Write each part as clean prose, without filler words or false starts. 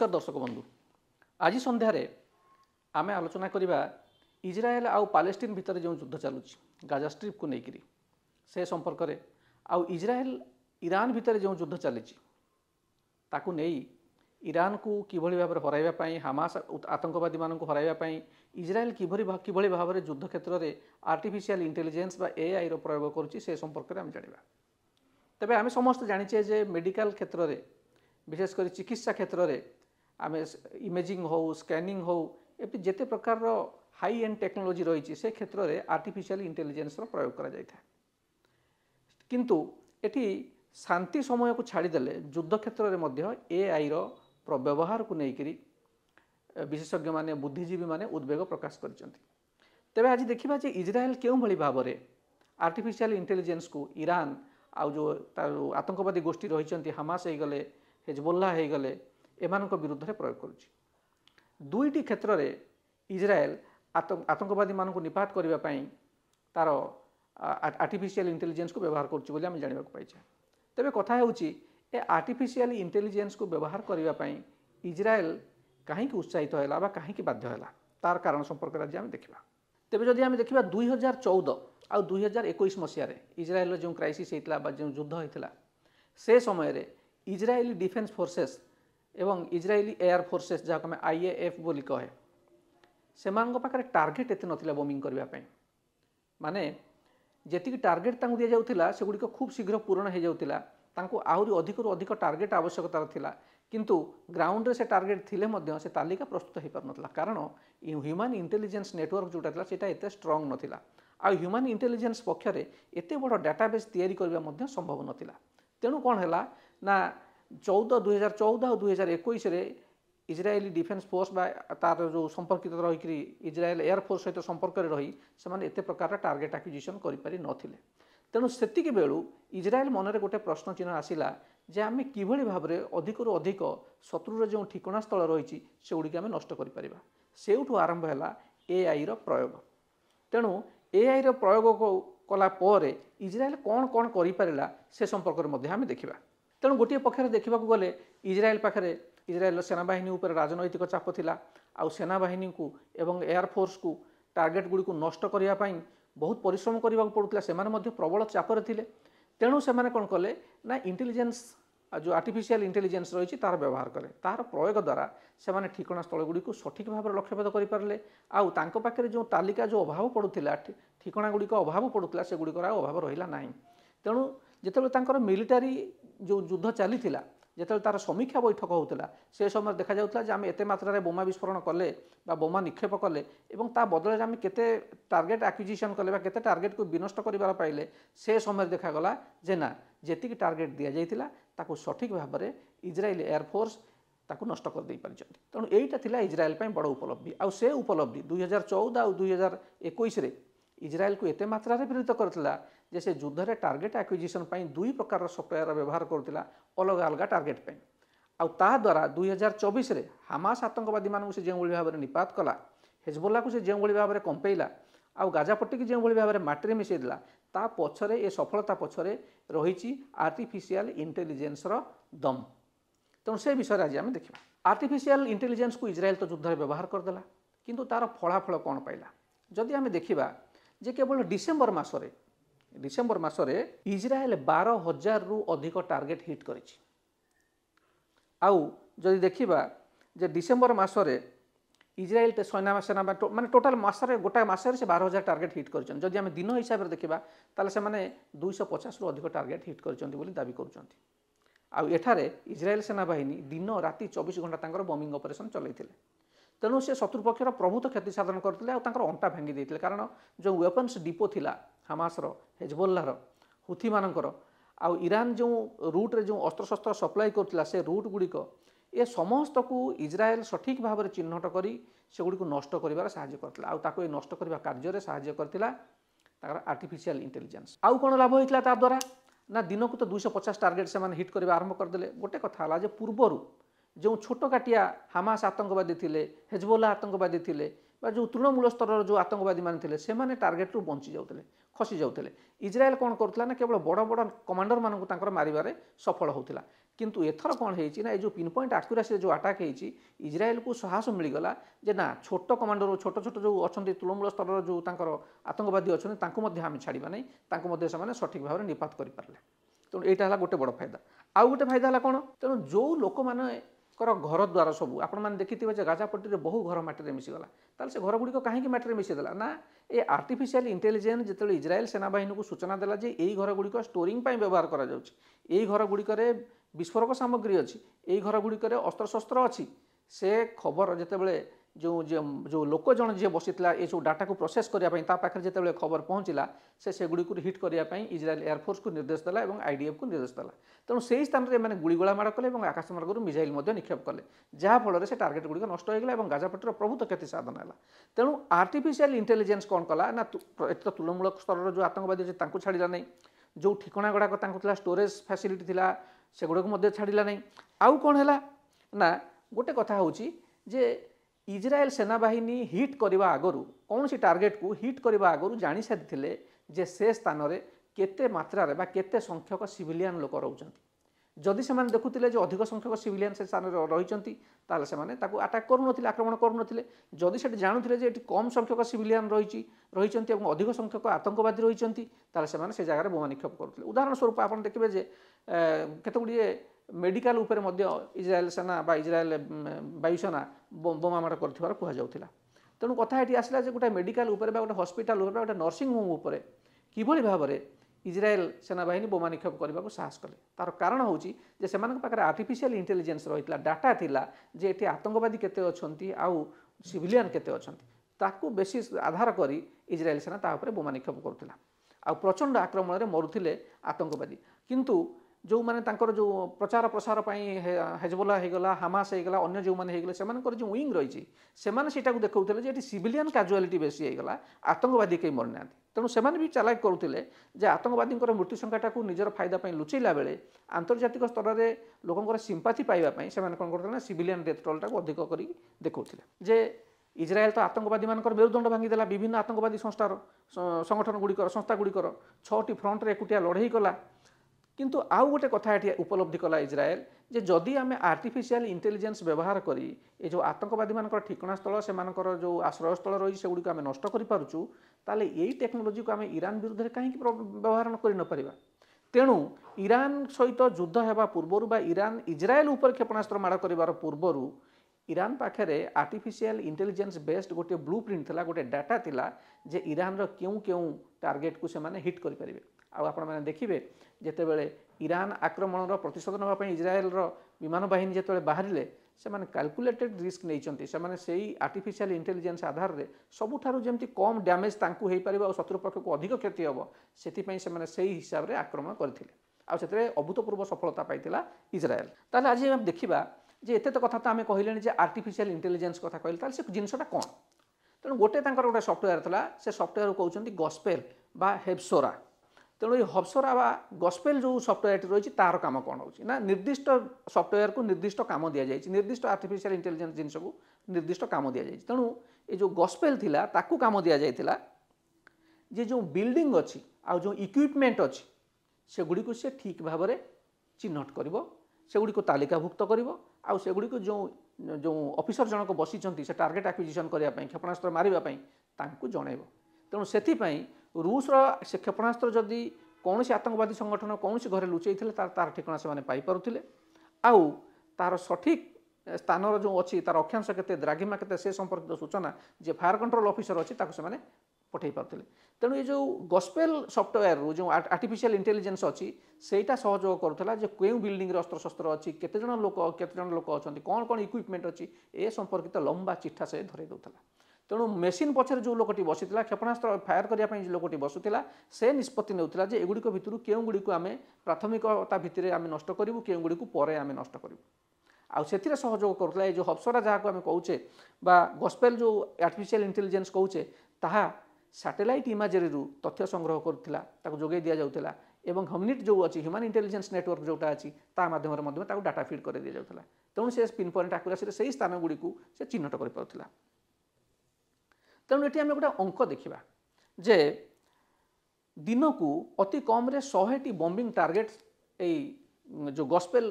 नमस्कार दर्शक बंधु आज संध्यारे आमे आलोचना करिबा इजराएल आउ पालेस्टीन भितर जो युद्ध चलुची गाजा स्ट्रिप को लेकिरी से संपर्क रे आउ इजराएल ईरान भितर जो युद्ध चलीची ताकू नहीं ईरान को किभली भाव हराइबा पई हमास आतंकवादी मान को हराइबा पई इजराएल किभली भाव में युद्ध क्षेत्र में आर्टिफिशियल इंटेलिजेंस बा एआई रो प्रयोग करुची से संपर्क में आम जानिबा। तबे आमे समस्त जानिचे जे मेडिकल क्षेत्र में विशेषकर चिकित्सा क्षेत्र में आम इमेजिंग हो स्कैनिंग हो एमती जिते प्रकार हाई एंड टेक्नोलोजी रही से क्षेत्र में आर्टिफिशियल इंटेलिजेंस रो प्रयोग करा जायथा। किंतु एटी शांति समय को छाड़ीदेले युद्ध क्षेत्र में मध्य एआई रो व्यवहार को लेकर विशेषज्ञ माने बुद्धिजीवी माने उद्वेग प्रकाश करछन्ति। तेबे आज देखिबा जे इजराएल केउ भली भाव में आर्टिफिशियल इंटेलिजेंस को ईरान आउ जो आतंकवादी गोष्ठी रही हमास हो गले हेजबोल्ला हो गले एमानक विरुद्ध में प्रयोग करुछि। दुईटी क्षेत्र में इजराएल आतंकवादी मानक निपात करने पाई तार आर्टिफिशियल इंटेलिजेंस को व्यवहार करुछि बोली आम जानिबाक पाइछे। तेबे कथा होउछि ए आर्टिफिशियल इंटेलिजेंस को व्यवहार करने पाई इजराएल कहीं उत्साहित है बा कहीं बाध्य है तार कारण संपर्क आज आम देखा। तेबे जदि आम देखा 2014 आ 2021 मसीह इजराएल जो क्राइसिस होता जो युद्ध होता से समय इजरायली डिफेन्स फोर्सेस एवं इजरायली एयर फोर्सेस जहाँ आम IAF बोली कहे से पाखे टार्गेट एत नाला बॉम्बिंग करने माने जी टार्गेट दि जाऊला से गुड़िक खूब शीघ्र पूरण हो जाऊला आहरी अधिक अधिक टार्गेट आवश्यकता थिला किंतु ग्राउंड रे से टार्गेट थिले मध्य से तालिका प्रस्तुत हो पार नथिला कारण ह्यूमन इंटेलिजेंस नेटवर्क जोटा थिला सेटा एते स्ट्रांग नथिला आ ह्यूमन इंटेलिजेंस पक्षरे एते बड़ डाटाबेस तैयारी करबा मध्य संभव नथिला। तेणु कौन है ना 2014 और 2021 रे इजरायली डिफेन्स फोर्स बा तार जो संपर्कित रही इजरायल एयर फोर्स सहित संपर्क रही से एते प्रकार टार्गेट एक्विजिशन करि नथिले। तेणु सेतिक बेलू इजरायल मनरे गोटे प्रश्न चिन्ह आसिला जे आम किभली भाव में अधिक अधिक शत्रुर जो ठिकणा स्थल रही से गुड़िक आम नष्ट कर सेउठू आरंभ है एआई रो प्रयोग। तेणु एआई रो प्रयोग कला पर इजरायल कौन कौन करिपारिला से संपर्क में आम देखा। तेणु गोटे पक्षरे देखा गले इजरायल पाखे इजरायल सेनाबाहिनी उपर राजनैतिक चाप थिला आउ सेनाबाहिनी को एवं एयरफोर्स को टार्गेट गुड़ी को नष्ट करने बहुत परिश्रम करने पड़ूला से प्रबल चापर थिले। तेणु से कौन कले ना इंटेलिजेंस जो आर्टिफिशियल इंटेलिजेंस रही तार व्यवहार कले तार प्रयोग द्वारा से ठिकणा स्थल गुड़ी को सठिक भाव में लक्ष्यभेद करें आउ तांको पाखे जो तालिका जो अभाव पड़ूला ठिकणा गुड़िक अभाव पड़ूला से गुड़िकर अभाव रहा ना। तेणु जिते मिलिटारी जो युद्ध चली जिते तार समीक्षा बैठक होता से समय देखा जाता आम एत मात्रा बोमा विस्फोरण कले बोमा निक्षेप कले और ता बदले आम केते टार्गेट एक्विजिशन कले केते टार्गेट को विनष्ट कर पाइले से समय देखागला जे ना जी टार्गेट दि जाइथिला ताकू सठिक भाव में इजरायल एयरफोर्स ताकू नष्ट कर दे पारिछन्ति। तेणु एटा थिला इजरायल पई बड़ उपलब्धि आउ से उपलब्धि 2014 और 2021 रे इजरायल को एते मात्रा रे प्रेरित करथिला जे से युद्ध रे टार्गेट एक्विजिशन पई दुई प्रकार सफ्टवेयर व्यवहार करथिला अलग अलग टार्गेट पई आउ ता द्वारा 2024 रे हमास आतंकवादी मानू से जो भाव में निपात कला हेजबोल्ला को से जो भाव में कंपेइला आउ गाजापट्टी की जो भाव में माटी मिसई देला ता पछरे ए सफलता पछरे रही आर्टिफिशियल इंटेलिजेंस रो दम। तेणु से विषय आज आम देखा। आर्टिफिशियल इंटेलिजेंस को इजरायल तो युद्ध व्यवहार करदेला किंतु तार फलाफल कौन पाइला जदि आम देखा जे केवल डिसेम्बर मासरे इजरायल 12,000 रु अधिक टार्गेट हिट करिछि। आउ जदि देखिबा जे डिसेम्बर मासरे इजरायल सेना माने टोटाल मासरे गोटा मासरे से 12,000 टार्गेट हिट करछन। जदि आम दिन हिसाब से देखिबा ताले से माने 250 रु अधिक टार्गेट हिट करछन्ति बोली दाबी करछन्ति। आउ एठारे इजरायल सेना बाहिनी दिन राति 24 घंटा तांकर बॉम्बिंग ऑपरेशन चलैथिले। तेणु से शत्रुपक्षर प्रभुत क्षति साधन करते अंटा भांगी देते कारण जो वेपन्स डिपो थिला हमासर हेजबोल्लार हुथी मानकर आउ ईरान जो रूट रे जो अस्त्रशस्त्र सप्लाई करथिला से रूट गुड़िक ए समस्त को इजरायल सठिक भाव में चिन्हट करी से गुड़ी को नष्ट कर साहाय्य करथिला आउ ताको नष्ट करबा कार्य साहाय्य करथिला ताकर आर्टिफिशियल इंटेलिजेंस। आउ कोन लाभ होइतला ता द्वारा ना दिन को तो 250 टार्गेट से हिट करबा आरंभ करदेले। गोटे कथा हला जे पूर्वरु जो छोट काटिया हमास आतंकवादी थिले हेजबोल्ला आतंकवादी थिले जो तृणमूल स्तर जो आतंकवादी माने से टार्गेट रु बंची जाउतले खसी जाउतले। इजरायल कौन करुला ना केवल बड़ बड़ कमांडर मानक मारिबारे सफल होउतला किंतु एथर कौन है ना जो पिन पॉइंट आक्यूरेसी जो अटाक होती इज्राएल को साहस मिलगला जे ना छोट कमांडर छोट छोट जो अच्छा तृणमूल स्तर जो आतंकवादी अच्छा आम छाड़ा नहीं से सठिक भाव में निपात करें। तेणु यहाँ गोटे बड़ फायदा। आउ गोटे फायदा है कौन तेणु जो लोक मैंने घर द्वार सब आपने देखिए गाजापट्टी बहु घर माटी मिसीगला ताल से घर गुड़िक कहीं माटी मिसीदेला ना ये आर्टिफिशियल इंटेलिजेंस जो इज्राएल सेनाबाहिनी को सूचना देला जे यही घर गुड़िक स्टोरिंग व्यवहार करा यही घर गुड़िक विस्फोरक सामग्री अच्छी यही घर गुड़िक अस्त्रशस्त्र अच्छी से खबर जितेबाला जो जो लोक जन जी बसीला ये सब डाटा को प्रोसेस करने पाखे जिते खबर पहुँचला से गुड़ी को हिट करने इज्राएल एयरफोर्स को निर्देश देला और आईडीएफ को निर्देश देला। तेणु से ही स्थान में गुड़गोला माड़ कले आकाशमार्ग मिसाइल निक्षेप कले जहाँफल से टार्गेट गुड़िक नष्ट होगा और गाजापट्टीर प्रभुत क्षति साधन है। तेणु आर्टिफिशियल इंटेलिजेंस कौन कला ना एत तृणमूल स्तर जो आतंकवादी अच्छे छाड़ा नहीं जो ठिकणा गुड़ाक स्टोरेज फैसिलिटी थिला से गुड़ाक छाड़ा नहीं। आउ कौन है ना गोटे कथा हूँ जे इज्राएल सेनाबाहिनी हिट करने आगु कौन सी टार्गेट को हिट करने आगु जानी सारी जे से स्थान में केते मात्रा रे बा केते संख्यक सिविलियन लोक रोचंती जदि से देखुले जो अधिक संख्यक सिविलियन से स्थान रही से अटाक करूनथिले आक्रमण करूनथिले जदि से जानूले जे कम संख्यक सिविलियन रही अधिक संख्यक आतंकवादी रही से जगह बोमा निक्षेप करुले। उदाहरण स्वरूप आप देखिए जे केते गुड़िए मेडिकल उपर इज्राएल सेना बा इज्राएल वायुसेना बोमा माड़ कर कहुला। तेणु कथा ये आसला गोटे मेडिकल उपर बा गोटे हॉस्पिटल उपर गोटे नर्सिंग होम उपर किभली भाव में इज्राएल सेनाबाहिनी बोमा निक्षेप करने को साहस कले। तार कारण हूँ जे से आर्टिफिशियल इंटेलिजेंस रही डाटा थिला जे एटी आतंकवादी केते अछंती आउ सिविलियन केते अछंती ताकू बेसिस आधार करी इज्राएल सेना ता उपरे बोमा निक्षेप करुथिला आ प्रचंड आक्रमण में मरुथिले आतंकवादी। किंतु जो माने तांकर जो प्रचार प्रसार हेजबोला होगला हामास होगला अन्य जो मैंने होगले से जो विंग रही से देखते जे सिविलियन काजुआलिटी बेसी होगला आतंकवादी कहीं मरी ना। तेणु से भी चालाक करुले जे आतंकवादी मृत्यु संख्याटा को निजर फायदा लुचेला बेले आंतर्जातिक स्तर में लोकंर सिंपाथी पाइबापी से कौन करते सिविलियन डेथ टोल टाक अधिक कर देखते जे इज्राएल तो आतंकवादी मान मेरुदंड भांगीदेला विभिन्न आतंकवादी संस्थार संगठन गुड़िकर संस्था गुड़िकर 6टी फ्रंट रे एकुटिया लड़ाई कला। किंतु आउ गोटे कथा ये उपलब्धि कला इज्राएल जे जदि आम आर्टिफिशियल इंटेलिजेंस व्यवहार करी ये जो आतंकवादी मान ठिकणा स्थल से जो आश्रय स्थल रही से गुड़िक आम नष्ट करूँ ताले यही टेक्नोलोजी को आम ईरान विरुद्ध में कहीं व्यवहार कर। तेणु ईरान सहित युद्ध होगा पूर्वर बा ईरान इज्राएल उपर क्षेपणास्त्र माड़ कर पूर्वर ईरान पाखे आर्टिफिशियल इंटेलिजेंस बेस्ड गोटे ब्लू प्रिंट थिला गोटे डाटा थिला जे ईरान रो क्यों क्यों टार्गेट को से माने हिट करि परिबे। आपण मैंने देखिए जितेबाला ईरान आक्रमण प्रतिशोध नापी इज्राएल विमान बाहिनी जिते बाहर से कैलकुलेटेड रिस्क नहीं से आर्टिफिशियल इंटेलिजेंस आधार में सबुठारु जमती कम डैमेज तांकु हो पार और शत्रुपक्ष को अधिक क्षति हम से हिसाब से आक्रमण करते आते अभूतपूर्व सफलता पाई इज्राएल। ताले आज हम देखा जे एत तो कथा तो आम कहले आर्टिफिशियल इंटेलिजेंस कथा कहले से जिनसा कौन तेणु गोटे गोटे सफ्टवेयर था से सफ्टवेयर को कहते गस्पेल बा हेप्सोरा। तेणु ये हब्सोरा बा गस्पेल जो सफ्टवेयर रही तार काम कौन हो निर्दिष्ट सफ्टवेयर को निर्दिष्ट काम दि जाए निर्दिष्ट आर्टिफिशियल इंटेलिजेंस जिनस को निर्दिष्ट काम दि जाए। तेणु ये जो गस्पेल थिला ताकू काम दि जाइथिला जे जो बिल्डिंग अच्छी आ जो इक्विपमेंट अच्छी से गुड़ी को से ठीक भाव में चिन्हट करिवो से गुड़ी को तालिकाभुक्त करिवो आ से गुड़ी को जो जो ऑफिसर जनक बसी से टार्गेट एक्विजिशन करने क्षेपणास्त्र मारिबापी तांकू जनइबो। तेणु सेथिपई रूसर से क्षेपणास्त्र जदि कौन से आतंकवादी संगठन कौन से घरे लुचई तार ठिकणा से पाइपे आउ तार सठिक स्थान जो अच्छी तार अक्षांश के द्राघिमा के से संपर्कित सूचना जे फायर कंट्रोल ऑफिसर अच्छी से पठे पाते। तेणु ये जो गस्पेल सफ्टवेयर जो आर्टिफिशियल इंटेलिजेंस अच्छी सेटा सहयोग करूला जे क्यों बिल्डिंग अस्त्रशस्त्र अच्छी केते जन लोक अच्छा कौन कौन इक्विपमेंट अच्छी ए संपर्कित लंबा चिठा से धरे दूसरा। तेणु मेसीन पछरे जो लोकटी बसीला क्षेपणास्त्र फायर करने जो लोकटी बसुला से निष्पत्ति नेउथिला जे एगुड़िक भितर केउं गुड़िक आम प्राथमिकता भितर आम नष्ट करूँ केउं गुड़िक पर आम नष्ट करूँ आउ से सहयोग करूला। जो हब्सोरा जहाँ को आम कहे बा गस्पेल जो आर्टिफिशियल इंटेलिजेंस कहे ताहा सैटेलाइट इमेजरी तथ्य संग्रह करुला जोगे दि जाऊला एवं हमनिट जो अच्छी ह्यूमन इंटेलिजेंस नेटवर्क जोटा अच्छी ता माध्यम डाटा फीड कर दि जाऊला। तेणु से पिन पॉइंट आक्यूरेसी से स्थान गुड़ी को से चिन्हट कर पारुला। तेणु ये आम गोटे अंक देखा जे दिन को अति कम 100टी बॉम्बिंग टार्गेट जो गस्पेल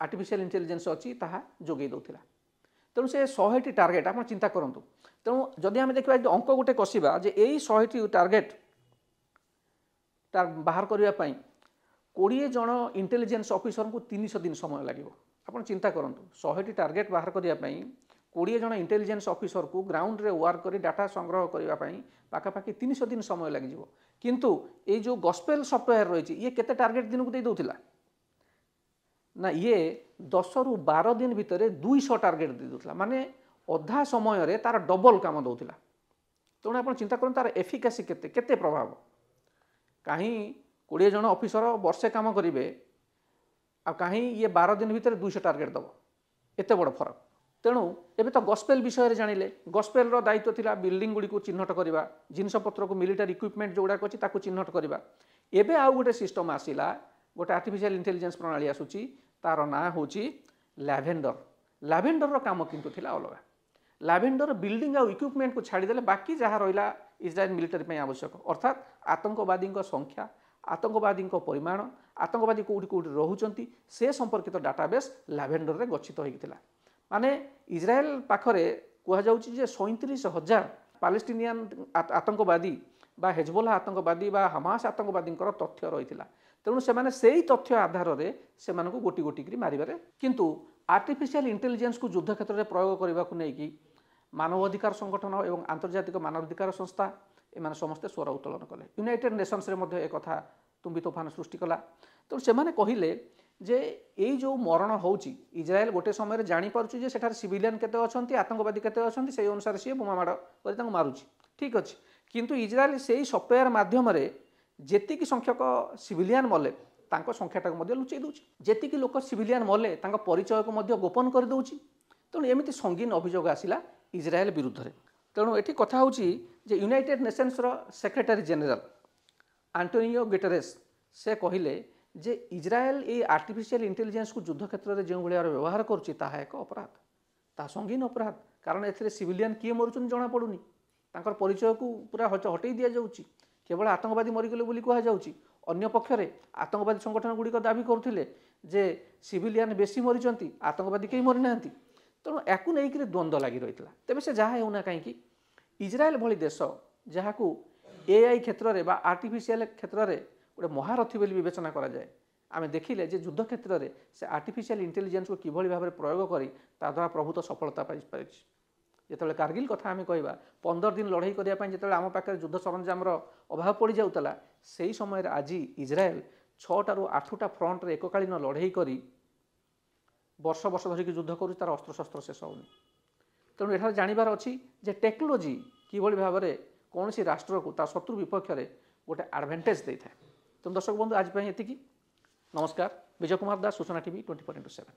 आर्टिफिशियल इंटेलिजेंस अच्छी ताहा जोगे दौला। तेणु से 100टी टार्गेट आप चिंता करूँ। तेणु जदि आम देखा अंक गोटे कषा जे यही 100टी टार्गेट बाहर करने 20 जन इंटेलिजेंस ऑफिसर को 300 दिन समय लगे। आप चिंता करूँ 100टी टार्गेट बाहर करने 20 जन इंटेलिजेंस ऑफिसर को ग्राउंड रे वर्क कर डाटा संग्रह करने पाखापाखि 300 दिन समय लगे। किंतु ये जो गॉस्पेल सॉफ्टवेयर रही ये केते टार्गेट दिन को दे दौला ना ये 10 रु 12 दिन भितर 200 टार्गेट दे दौला माने अधा समय रे तार डबल काम दौला। तेणु आप चिंता करूँ तार एफिकासी केते केते प्रभाव कहीं 20 जन ऑफिसर वर्षे काम करेंगे आ कहीं ये 12 दिन भितर 200 टार्गेट दब एत बड़ फरक। तेणु एबे तो गॉस्पेल विषय जानिले गॉस्पेल रो दायित्व थिला बिल्डिंग गुडी को चिन्हट करवा जिनपतर को मिलिटारी इक्विपमेंट जोगुड़ा अच्छी ताकू चिन्हट करवा। एबे आउ गोटे सिस्टम आसिला गोटे आर्टिफिशियल इंटेलिजेंस प्रणाली आसूची तार ना होची लैवेंडर। लैवेंडर रो काम किंतु थिला अलग। लैवेंडर बिल्डिंग आ इक्विपमेंट को छाड़ीदेले बाकी जहाँ रहा इजराइल मिलिटारी आवश्यक अर्थात आतंकवादी संख्या आतंकवादी परिमाण आतंकवादी कौटी कौटी रोचंती से संपर्कित डाटाबेस लैवेंडर रे गच्छित होइतिला। माने इजराइल पाखरे कह जाउची जे 37,000 पालेस्टीनियन आतंकवादी बा हेजबोला आतंकवादी बा हमास आतंकवादी तथ्य रही। तेणु से तथ्य आधार में से गोटी गोटी करी मारिबारे किंतु आर्टिफिशियल इंटेलिजेंस को युद्ध क्षेत्र में प्रयोग करने को लेकिन मानवाधिकार संगठन और आंतर्जातिक मानवाधिकार संस्था एमाने समस्ते स्वर उत्तोलन कले। यूनाइटेड नेशंस रे मध्य एक कथा तुम्बी तोफान सृष्टि कला। तो से कहले जे यही जो मरण होउची इजराइल गोटे समय जानी पारुची जे सेठार सिविलियन केते अछंती आतंकवादी केते अछंती से अनुसार सी बोमा माड़ कर मारुची ठीक अच्छे। किंतु इजराइल से सॉफ्टवेयर माध्यम जेतिक संख्यक सिविलियन मले तांको संख्याटा को लुचई दूची जेतिक लोक सिविलियन मले तांको परिचय को गोपन कर दउची। तेणु एमती संगीन अभियोग आसिला इजराइल विरुद्ध रे। तेणु एठी कथा होची जे यूनाइटेड नेशंस रो सेक्रेटरी जनरल एंटोनियो गुटेरेस से कहले जे इजराइल ये आर्टिफिशियल इंटेलिजेंस को युद्ध क्षेत्र में जो भाया व्यवहार करुच्ची ताहा एक अपराध ता संगीन अपराध। कारण एथिरे सिविलियन किए मरुचन जना पड़ुनी तांकर परिचय को पूरा हटई दि जाउची केवल आतंकवादी मरीगले बोली कह जाउची। अन्य पक्षरे आतंकवादी संगठन गुड़िक दाबी करुथिले जे सिविलियन बेसी मरीचंती आतंकवादी कहीं मरी नांती। तेणु याकू नहीं द्वंद्व लगी रही है। तेबे से जहाँ होना कहीं इजराइल भली देश जहाँ को एआई क्षेत्र में बा आर्टिफिशियल क्षेत्र में गोटे महारथी बोली विवेचना करा जाए आमे देखिले जे युद्ध क्षेत्र में से आर्टिफिशियल इंटेलिजेंस को किभली भाव में प्रयोग करी ता द्वारा प्रभुत सफलता पाई। जिते कारगिल कथा आम कह 15 दिन लड़ाई करने जो आम पाखे युद्ध सरंजाम अभाव पड़ जाऊला से समय आज इजराइल 6टा ରୁ 8टा फ्रंट रे एककालीन लड़ाई करी वर्ष वर्ष धरिक युद्ध कर तार अस्त्रशस्त्र शेष होनी। तेणु एठार जानवर अच्छी जे टेक्नोलोजी किभली भाव में कौन सी राष्ट्र को तार शत्रु विपक्ष में गोटे एडभांटेज देता है। तेणु दर्शक बंधु आज एति नमस्कार। विजय कुमार दास सूचना टीवी 24x7।